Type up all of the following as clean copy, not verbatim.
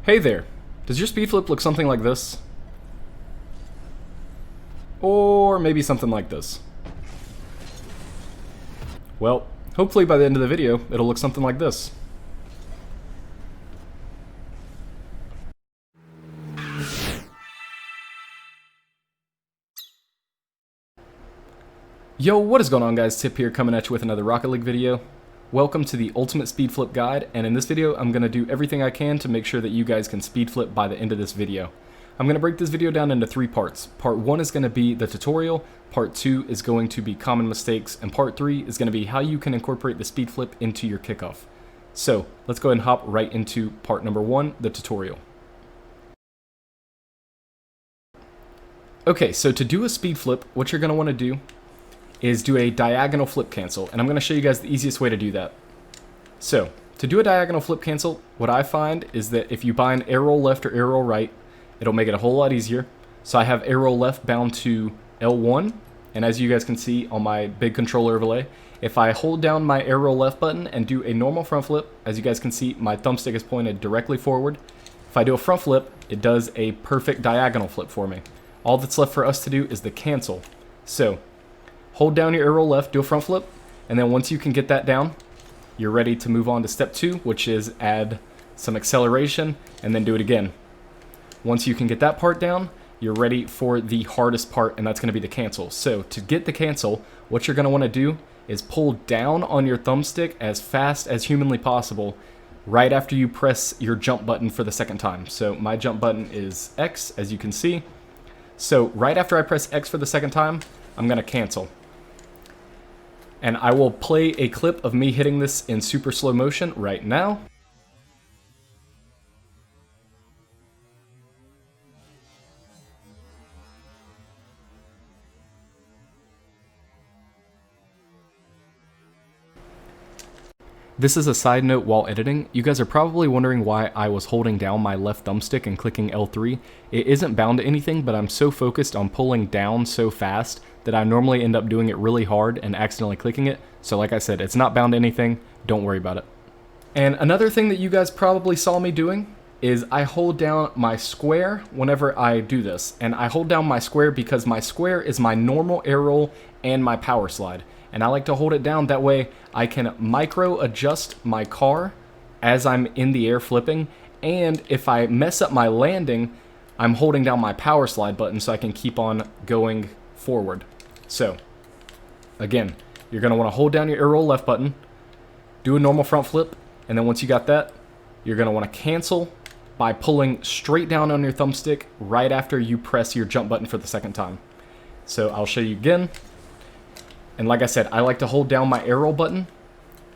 Hey there, does your speed flip look something like this? Or maybe something like this? Well, hopefully by the end of the video, it'll look something like this. Yo, what is going on guys? Tip here coming at you with another Rocket League video. Welcome to the Ultimate Speed Flip Guide, and in this video I'm going to do everything I can to make sure that you guys can speed flip by the end of this video. I'm going to break this video down into 3 parts. Part 1 is going to be the tutorial, Part 2 is going to be common mistakes, and Part 3 is going to be how you can incorporate the speed flip into your kickoff. So, let's go ahead and hop right into part number 1, the tutorial. Okay, so to do a speed flip, what you're going to want to do is do a diagonal flip cancel, and I'm going to show you guys the easiest way to do that. So, to do a diagonal flip cancel, what I find is that if you bind arrow left or arrow right, it'll make it a whole lot easier. So I have arrow left bound to L1, and as you guys can see on my big controller overlay, if I hold down my arrow left button and do a normal front flip, as you guys can see, my thumbstick is pointed directly forward. If I do a front flip, it does a perfect diagonal flip for me. All that's left for us to do is the cancel. So, hold down your arrow left, do a front flip, and then once you can get that down, you're ready to move on to step 2, which is add some acceleration, and then do it again. Once you can get that part down, you're ready for the hardest part, and that's going to be the cancel. So to get the cancel, what you're going to want to do is pull down on your thumbstick as fast as humanly possible right after you press your jump button for the second time. So my jump button is X, as you can see. So right after I press X for the second time, I'm going to cancel. And I will play a clip of me hitting this in super slow motion right now. This is a side note while editing. You guys are probably wondering why I was holding down my left thumbstick and clicking L3. It isn't bound to anything, but I'm so focused on pulling down so fast that I normally end up doing it really hard and accidentally clicking it. So like I said, it's not bound to anything. Don't worry about it. And another thing that you guys probably saw me doing is I hold down my square whenever I do this. And I hold down my square because my square is my normal air roll and my power slide. And I like to hold it down, that way I can micro adjust my car as I'm in the air flipping, and if I mess up my landing, I'm holding down my power slide button so I can keep on going forward. So, again, you're going to want to hold down your arrow left button, do a normal front flip, and then once you got that, you're going to want to cancel by pulling straight down on your thumbstick right after you press your jump button for the second time. So I'll show you again. And like I said, I like to hold down my arrow button,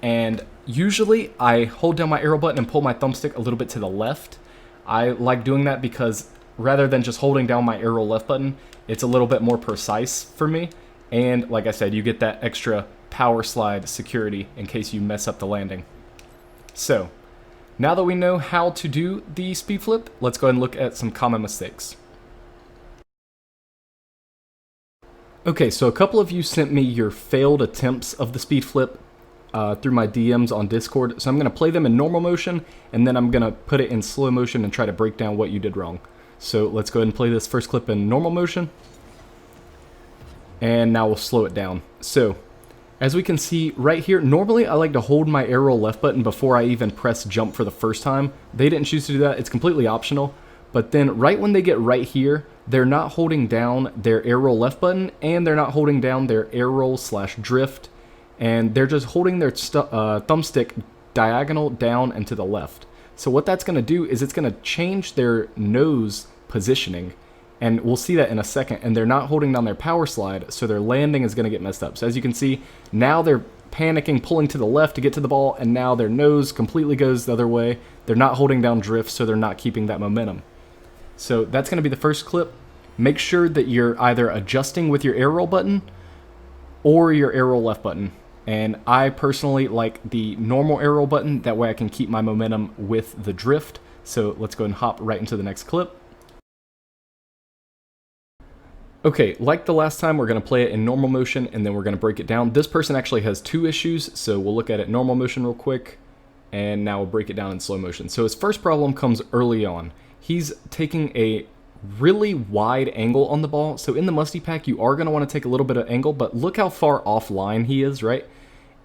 and usually I hold down my arrow button and pull my thumbstick a little bit to the left. I like doing that because rather than just holding down my arrow left button, it's a little bit more precise for me. And like I said, you get that extra power slide security in case you mess up the landing. So, now that we know how to do the speed flip, let's go ahead and look at some common mistakes. Okay, so a couple of you sent me your failed attempts of the speed flip through my DMs on Discord, so I'm going to play them in normal motion, and then I'm going to put it in slow motion and try to break down what you did wrong. So let's go ahead and play this first clip in normal motion, and now we'll slow it down. So, as we can see right here, normally I like to hold my arrow left button before I even press jump for the first time. They didn't choose to do that, it's completely optional. But then right when they get right here, they're not holding down their arrow left button, and they're not holding down their arrow slash drift, and they're just holding their thumbstick diagonal down and to the left. So what that's going to do is it's going to change their nose positioning, and we'll see that in a second, and they're not holding down their power slide, so their landing is going to get messed up. So as you can see, now they're panicking, pulling to the left to get to the ball, and now their nose completely goes the other way. They're not holding down drift, so they're not keeping that momentum. So that's going to be the first clip. Make sure that you're either adjusting with your arrow button or your arrow left button. And I personally like the normal arrow button, that way I can keep my momentum with the drift. So let's go and hop right into the next clip. Okay, like the last time, we're going to play it in normal motion and then we're going to break it down. This person actually has 2 issues, so we'll look at it normal motion real quick. and now we'll break it down in slow motion. So his first problem comes early on. He's taking a really wide angle on the ball. So in the Musty Pack, you are going to want to take a little bit of angle, but look how far offline he is, right?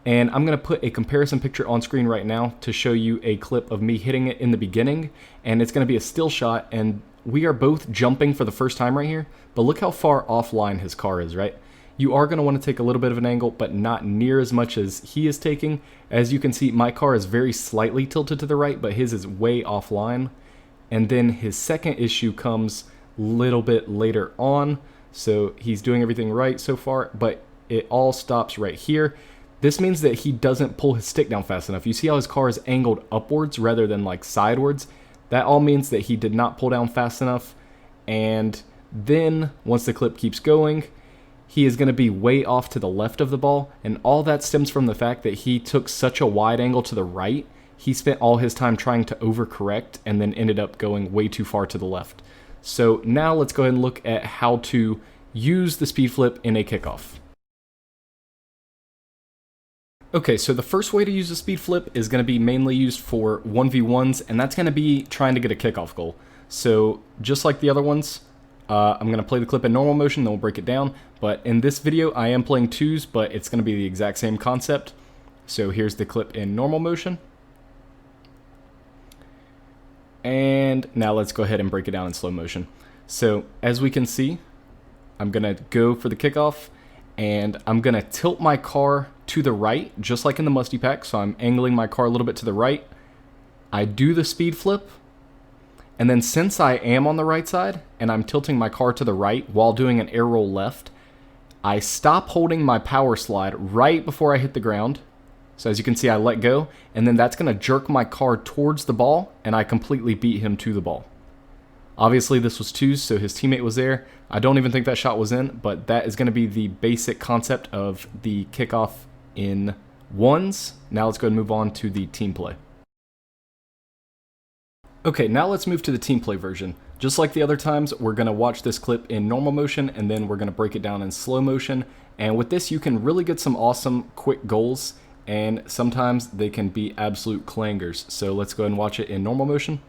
And I'm going to put a comparison picture on screen right now to show you a clip of me hitting it in the beginning, and it's going to be a still shot, and we are both jumping for the first time right here, but look how far offline his car is, right? You are going to want to take a little bit of an angle, but not near as much as he is taking. As you can see, my car is very slightly tilted to the right, but his is way offline. And then his second issue comes a little bit later on. So he's doing everything right so far, but it all stops right here. This means that he doesn't pull his stick down fast enough. You see how his car is angled upwards rather than like sidewards? That all means that he did not pull down fast enough. And then once the clip keeps going, he is going to be way off to the left of the ball, and all that stems from the fact that he took such a wide angle to the right. He spent all his time trying to overcorrect and then ended up going way too far to the left. So now let's go ahead and look at how to use the speed flip in a kickoff. Okay, so the first way to use the speed flip is going to be mainly used for 1v1s, and that's going to be trying to get a kickoff goal. So just like the other ones, I'm going to play the clip in normal motion, then we'll break it down. But in this video, I am playing twos, but it's going to be the exact same concept. So here's the clip in normal motion. And now let's go ahead and break it down in slow motion. So as we can see, I'm going to go for the kickoff, and I'm going to tilt my car to the right, just like in the Musty Pack. So I'm angling my car a little bit to the right. I do the speed flip. And then since I am on the right side and I'm tilting my car to the right while doing an air roll left, I stop holding my power slide right before I hit the ground. So as you can see, I let go, and then that's going to jerk my car towards the ball, and I completely beat him to the ball. Obviously this was twos, so his teammate was there. I don't even think that shot was in, but that is going to be the basic concept of the kickoff in ones. Now let's go and move on to the team play. Okay, now let's move to the team play version. Just like the other times, we're going to watch this clip in normal motion, and then we're going to break it down in slow motion. And with this, you can really get some awesome quick goals, and sometimes they can be absolute clangers. So let's go ahead and watch it in normal motion.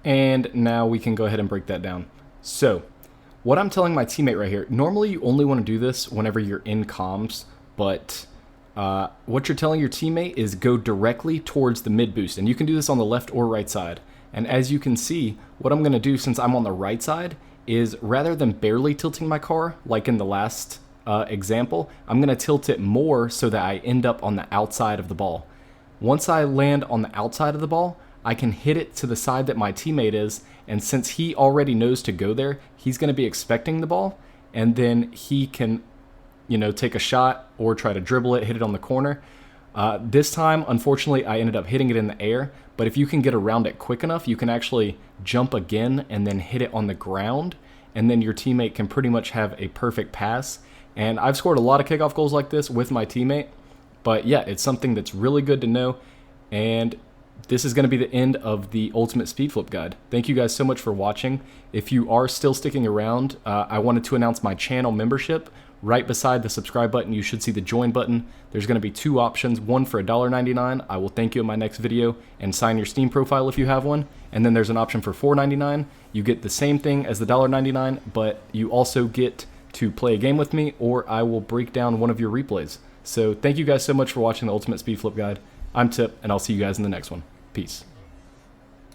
And now we can go ahead and break that down. So what I'm telling my teammate right here, normally you only want to do this whenever you're in comms, but what you're telling your teammate is go directly towards the mid boost, and you can do this on the left or right side. And as you can see, what I'm going to do since I'm on the right side is rather than barely tilting my car like in the last example, I'm going to tilt it more so that I end up on the outside of the ball. Once I land on the outside of the ball, I can hit it to the side that my teammate is, and since he already knows to go there, he's going to be expecting the ball, and then he can, take a shot or try to dribble it, hit it on the corner. This time, unfortunately, I ended up hitting it in the air, but if you can get around it quick enough, you can actually jump again and then hit it on the ground, and then your teammate can pretty much have a perfect pass. And I've scored a lot of kickoff goals like this with my teammate, but yeah, it's something that's really good to know. And this is going to be the end of the Ultimate Speed Flip Guide. Thank you guys so much for watching. If you are still sticking around, I wanted to announce my channel membership. Right beside the subscribe button, you should see the join button. There's going to be two options, one for $1.99. I will thank you in my next video and sign your Steam profile if you have one. And then there's an option for $4.99. You get the same thing as the $1.99, but you also get to play a game with me, or I will break down one of your replays. So thank you guys so much for watching the Ultimate Speed Flip Guide. I'm Tip, and I'll see you guys in the next one. Peace.